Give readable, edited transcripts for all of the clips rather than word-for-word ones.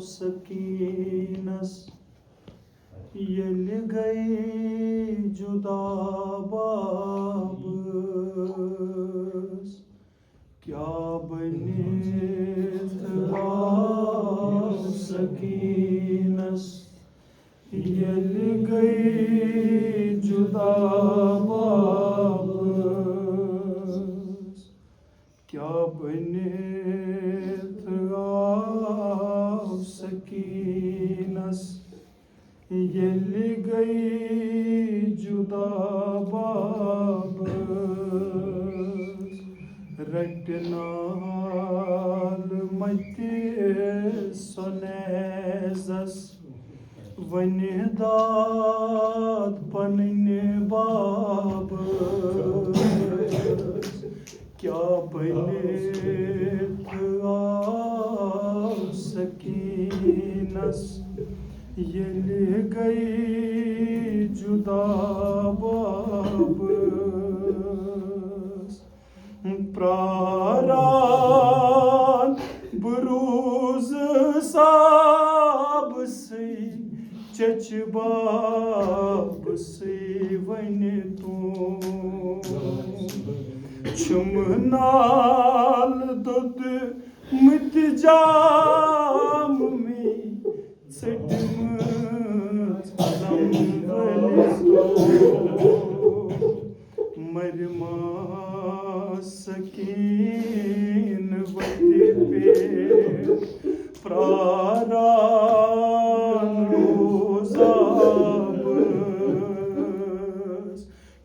سکینس یل گئی جدا بابس کیا بنیت آو سکینس یل گئی جدا بابس کیا بنیت آو سکینس یل گئی جدا بابس رٹنال متی سونیزس ون داد پنن بابس کیا بنیت آو سکینس یل گئی جدا بابس پراران بروز صاب سی چچ باب سی ون تو چھم نال دود مت جام میں ژٹمٕژ لمبلس مرما سکین وتہِ پٮ۪ٹھ پراران روزابس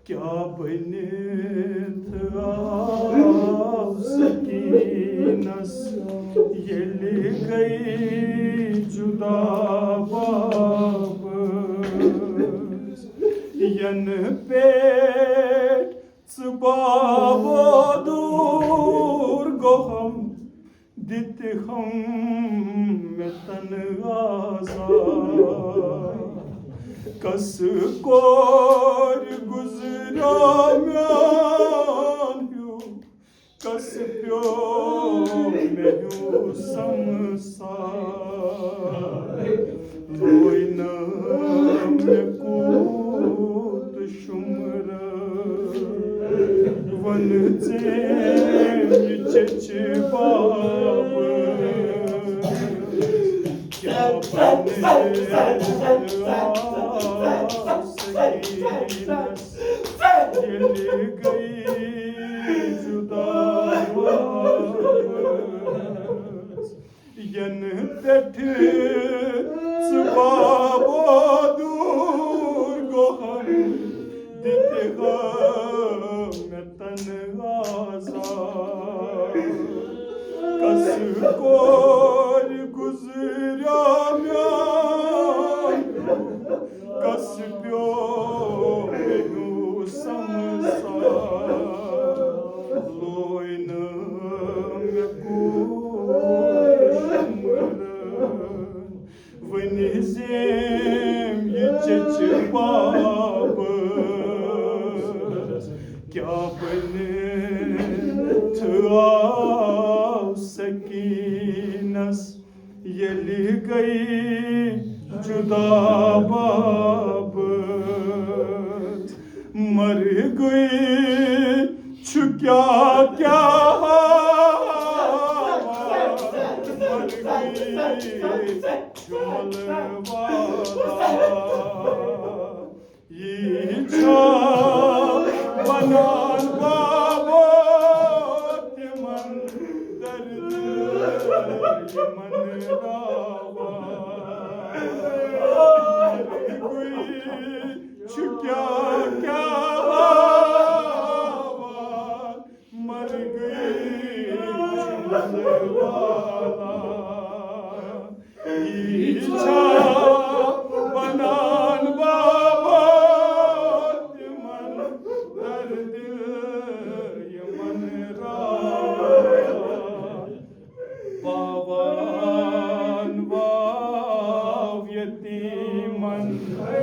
کیا بنیت آو سکینس یل گئی جدا بابس ین پیٹ ژٕ بابا دور گوہم دِتہِ ہم مےٚ تنہٕ آزار کس کور گزرا میان ہیو کس پیو مےٚ ہیو سمسار لوے نہٕ مےٚ کوٗت شُمرٕ ون ژےٚ چچہِ بابس کیا بنیت آو سکینس یل گئی جدا بابس ین پٮ۪ٹھٕ ژٕ بابا دوٗر گوہم دِتہِ ہم مےٚ تنہٕ آزار کس کور گزرا میان کس پیو مےٚ ہیو سمسار لوے نہٕ مےٚ کوٗت شُمرن وۄنۍ زیم یہِ چچہِ بابس کیا بنیت آو سکینس یل گئی جدا بابس مر گئی چھُ کیا کیا مر گئی چھُ ملہٕ والا یہ چھا بنان بابا تمن درد یمن راوا مر گئی چھُ کیا کیا مر گئی چھُ ملہٕ والا یہ چھا بنان بابا تمن درد یمن راوا باوان واو یتیمن ہے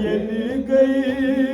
یل گئی